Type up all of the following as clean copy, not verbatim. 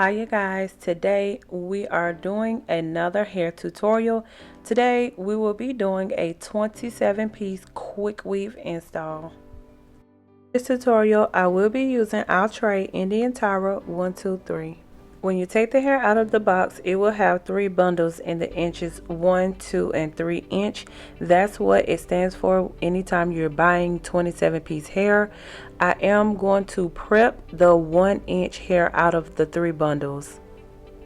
Hi you guys, today we are doing another hair tutorial. Today we will be doing a 27-piece quick weave install. This tutorial I will be using our tray Indian Tyra 123. When you take the hair out of the box, it will have 3 bundles in the inches 1, 2, and 3 inch. That's what it stands for anytime you're buying 27-piece hair. I am going to prep the 1 inch hair out of the 3 bundles.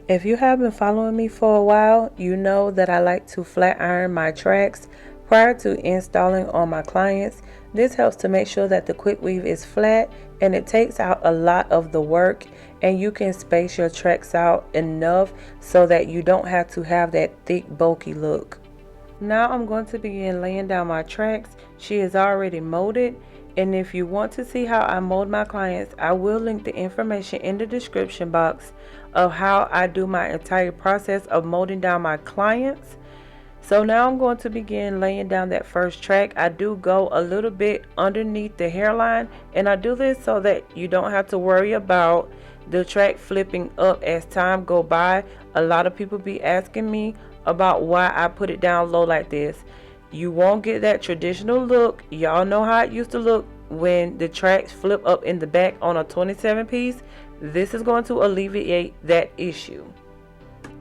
If you have been following me for a while, you know that I like to flat iron my tracks prior to installing on my clients. This helps to make sure that the quick weave is flat and it takes out a lot of the work, and you can space your tracks out enough so that you don't have to have that thick bulky look. Now I'm going to begin laying down my tracks. She is already molded, and if you want to see how I mold my clients, I will link the information in the description box of how I do my entire process of molding down my clients. So now I'm going to begin laying down that first track. I do go a little bit underneath the hairline, and I do this so that you don't have to worry about the track flipping up as time go by. A lot of people be asking me about why I put it down low like this. You won't get that traditional look. Y'all know how it used to look when the tracks flip up in the back on a 27 piece. This is going to alleviate that issue.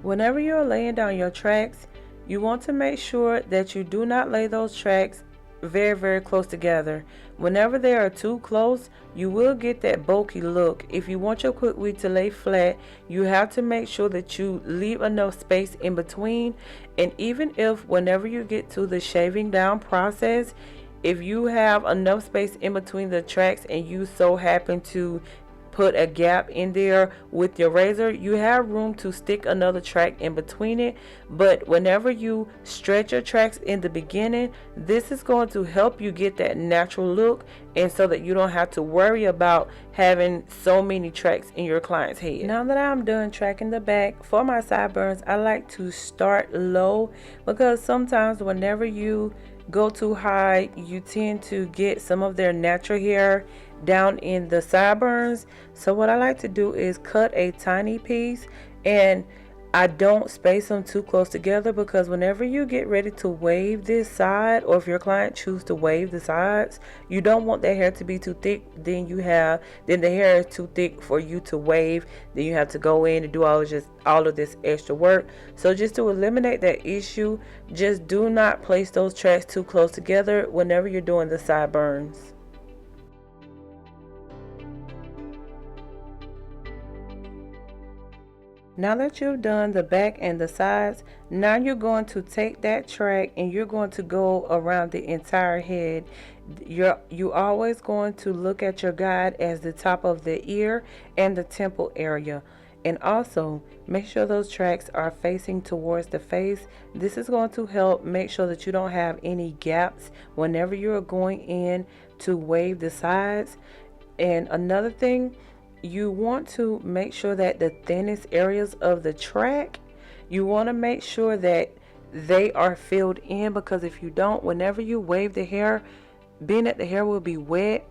Whenever you're laying down your tracks, you want to make sure that you do not lay those tracks very close together. Whenever they are too close, you will get that bulky look. If you want your quick weave to lay flat, you have to make sure that you leave enough space in between. And even if whenever you get to the shaving down process, if you have enough space in between the tracks and you so happen to put a gap in there with your razor, you have room to stick another track in between it. But whenever you stretch your tracks in the beginning, this is going to help you get that natural look, and so that you don't have to worry about having so many tracks in your client's head. Now that I'm done tracking the back, for my sideburns I like to start low, because sometimes whenever you go too high, you tend to get some of their natural hair down in the sideburns. So what I like to do is cut a tiny piece, and I don't space them too close together, because whenever you get ready to wave this side, or if your client choose to wave the sides, you don't want that hair to be too thick. Then the hair is too thick for you to wave. Then you have to go in and do all of this extra work. So just to eliminate that issue, just do not place those tracks too close together whenever you're doing the sideburns. Now that you've done the back and the sides, now you're going to take that track and you're going to go around the entire head. You always going to look at your guide as the top of the ear and the temple area. And also make sure those tracks are facing towards the face. This is going to help make sure that you don't have any gaps whenever you're going in to wave the sides. And another thing, you want to make sure that the thinnest areas of the track, you want to make sure that they are filled in, because if you don't, whenever you wave the hair, being that the hair will be wet,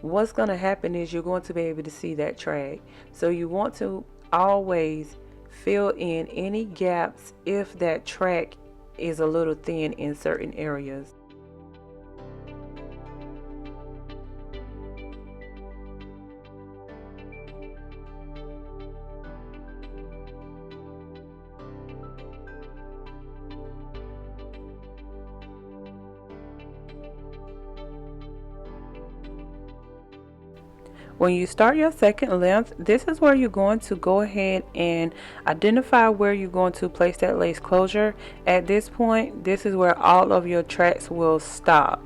what's going to happen is you're going to be able to see that track. So you want to always fill in any gaps if that track is a little thin in certain areas. When you start your second length, this is where you're going to go ahead and identify where you're going to place that lace closure. At this point, this is where all of your tracks will stop.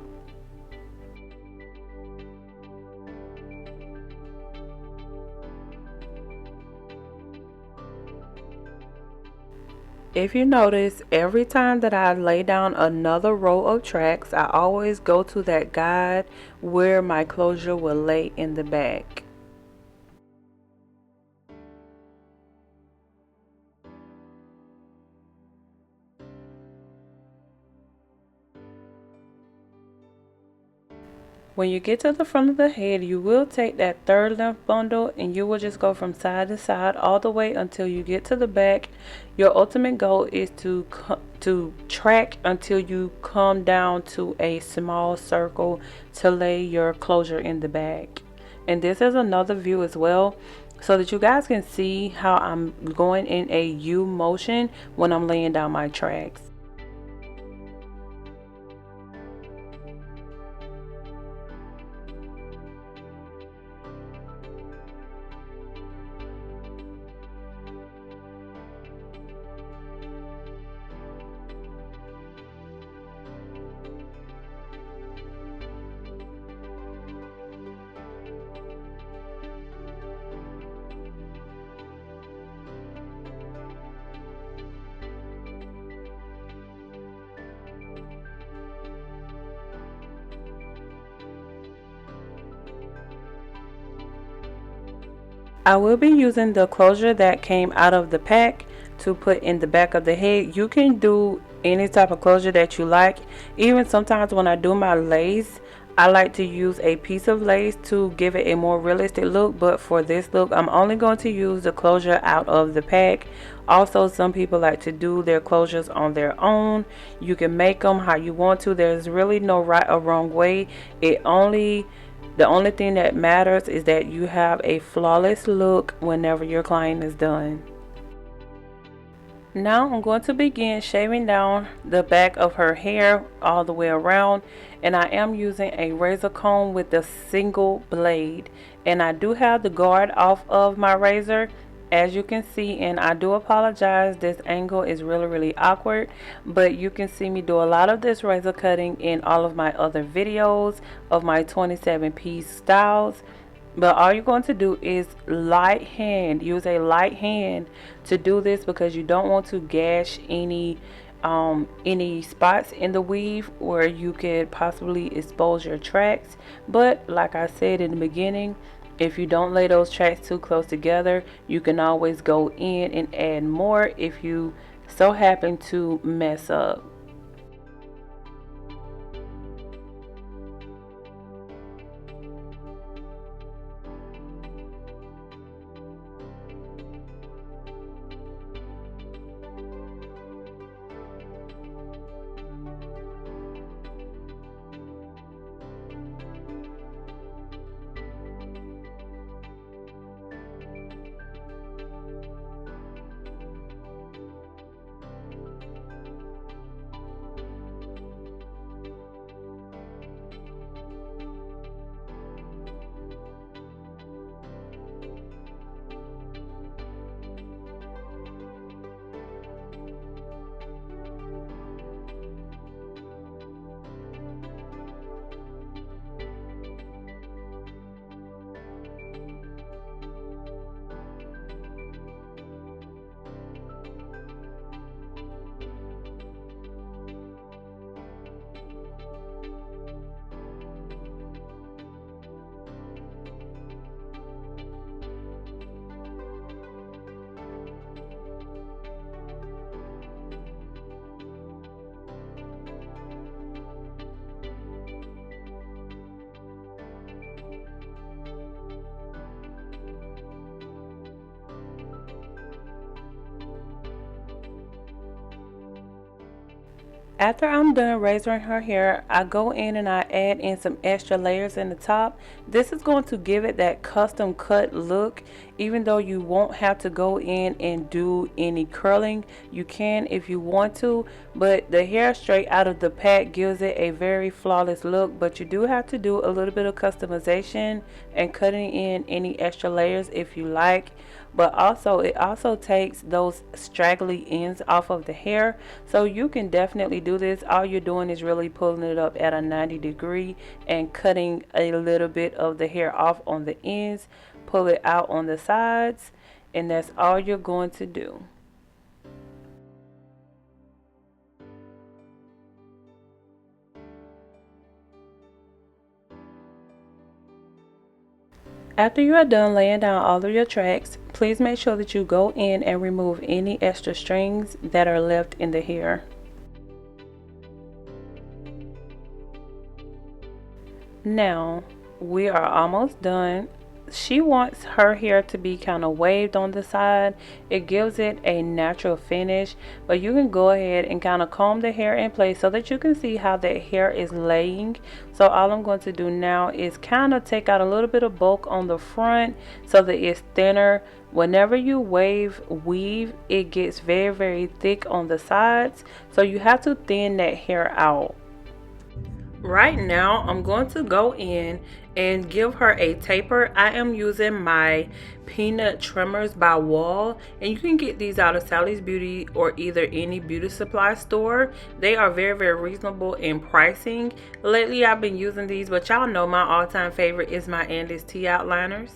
If you notice, every time that I lay down another row of tracks, I always go to that guide where my closure will lay in the back. When you get to the front of the head, you will take that third length bundle and you will just go from side to side all the way until you get to the back. Your ultimate goal is to track until you come down to a small circle to lay your closure in the back. And this is another view as well, so that you guys can see how I'm going in a U motion when I'm laying down my tracks. I will be using the closure that came out of the pack to put in the back of the head. You can do any type of closure that you like. Even sometimes when I do my lace, I like to use a piece of lace to give it a more realistic look, but for this look I'm only going to use the closure out of the pack. Also, some people like to do their closures on their own. You can make them how you want to. There's really no right or wrong way. The only thing that matters is that you have a flawless look whenever your client is done. Now I'm going to begin shaving down the back of her hair all the way around, and I am using a razor comb with a single blade, and I do have the guard off of my razor, as you can see, and I do apologize, this angle is really awkward, but you can see me do a lot of this razor cutting in all of my other videos of my 27-piece styles. But all you're going to do is use a light hand to do this, because you don't want to gash any spots in the weave where you could possibly expose your tracks. But like I said in the beginning, if you don't lay those tracks too close together, you can always go in and add more if you so happen to mess up. After I'm done razoring her hair, I go in and I add in some extra layers in the top. This is going to give it that custom cut look. Even though you won't have to go in and do any curling, you can if you want to, but the hair straight out of the pack gives it a very flawless look. But you do have to do a little bit of customization and cutting in any extra layers if you like. But also, it also takes those straggly ends off of the hair, so you can definitely do this. All you're doing is really pulling it up at a 90-degree and cutting a little bit of the hair off on the ends, pull it out on the sides, and that's all you're going to do. After you are done laying down all of your tracks, please make sure that you go in and remove any extra strings that are left in the hair. Now, we are almost done. She wants her hair to be kind of waved on the side. It gives it a natural finish, but you can go ahead and kind of comb the hair in place so that you can see how that hair is laying. So all I'm going to do now is kind of take out a little bit of bulk on the front so that it's thinner. Whenever you weave, it gets very, very thick on the sides. So you have to thin that hair out. Right now, I'm going to go in and give her a taper. I am using my peanut trimmers by Wall, and you can get these out of Sally's Beauty or either any beauty supply store. They are very, very reasonable in pricing. Lately, I've been using these, but y'all know my all-time favorite is my Andes Tea Outliners.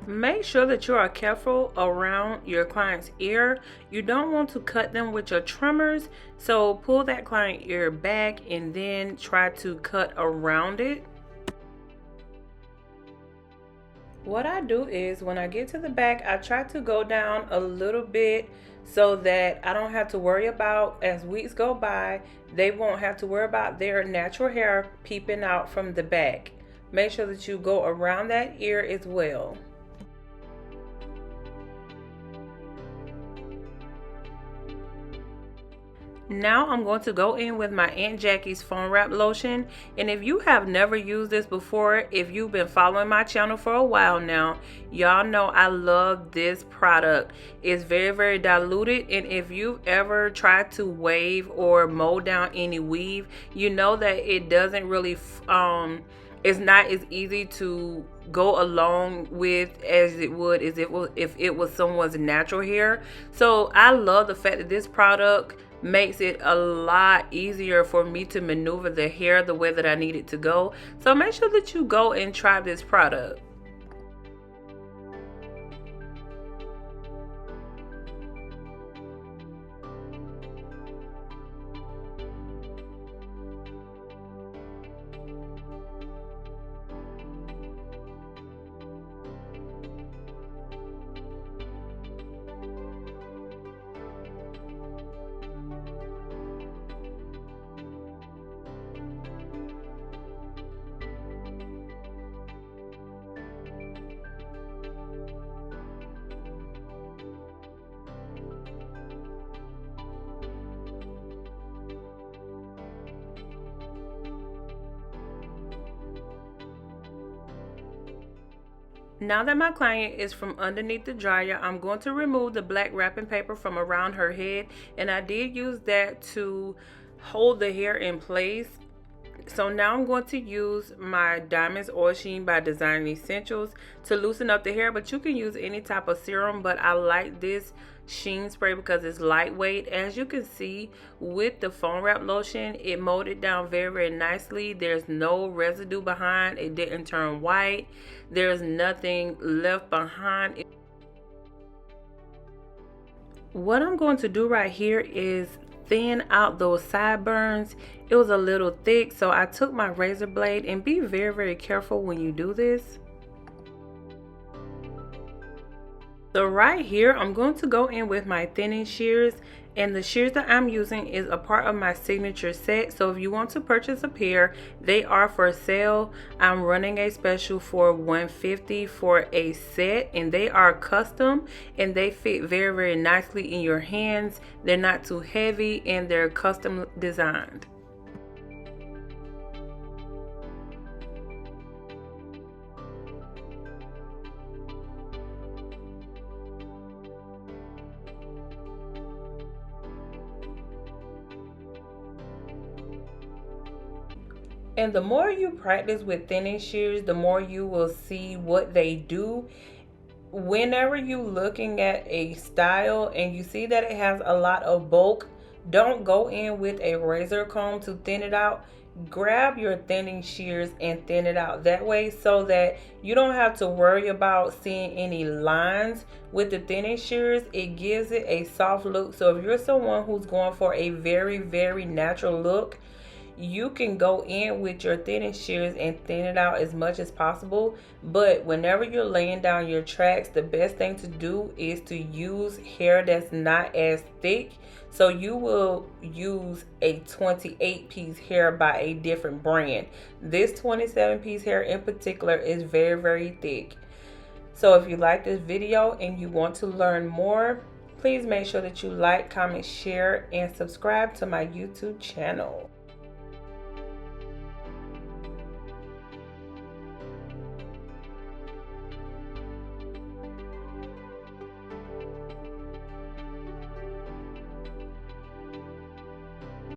Make sure that you are careful around your client's ear. You don't want to cut them with your trimmers, so pull that client ear back and then try to cut around it. What I do is when I get to the back, I try to go down a little bit so that I don't have to worry about, as weeks go by, they won't have to worry about their natural hair peeping out from the back. Make sure that you go around that ear as well. Now I'm going to go in with my Aunt Jackie's foam wrap lotion, and if you have never used this before, if you've been following my channel for a while now, y'all know I love this product. It's very, very diluted, and if you've ever tried to wave or mow down any weave, you know that it doesn't really it's not as easy to go along with as it would as if it was someone's natural hair. So I love the fact that this product makes it a lot easier for me to maneuver the hair the way that I need it to go. So make sure that you go and try this product. Now that my client is from underneath the dryer, I'm going to remove the black wrapping paper from around her head, and I did use that to hold the hair in place. So now I'm going to use my Diamonds Oil Sheen by Design Essentials to loosen up the hair, but you can use any type of serum, but I like this sheen spray because it's lightweight. As you can see with the foam wrap lotion, it molded down very, very nicely. There's no residue behind. It didn't turn white. There's nothing left behind. What I'm going to do right here is thin out those sideburns. It was a little thick, so I took my razor blade, and be very, very careful when you do this. So right here, I'm going to go in with my thinning shears, and the shears that I'm using is a part of my signature set. So if you want to purchase a pair, they are for sale. I'm running a special for $150 for a set, and they are custom and they fit very, very nicely in your hands. They're not too heavy and they're custom designed. And the more you practice with thinning shears, the more you will see what they do. Whenever you're looking at a style and you see that it has a lot of bulk, don't go in with a razor comb to thin it out. Grab your thinning shears and thin it out that way, so that you don't have to worry about seeing any lines with the thinning shears. It gives it a soft look. So if you're someone who's going for a very, very natural look, You can go in with your thinning shears and thin it out as much as possible, but whenever you're laying down your tracks, the best thing to do is to use hair that's not as thick. So you will use a 28 piece hair by a different brand. This 27 piece hair in particular is very, very thick. So if you like this video and you want to learn more, please make sure that you like, comment, share, and subscribe to my YouTube channel.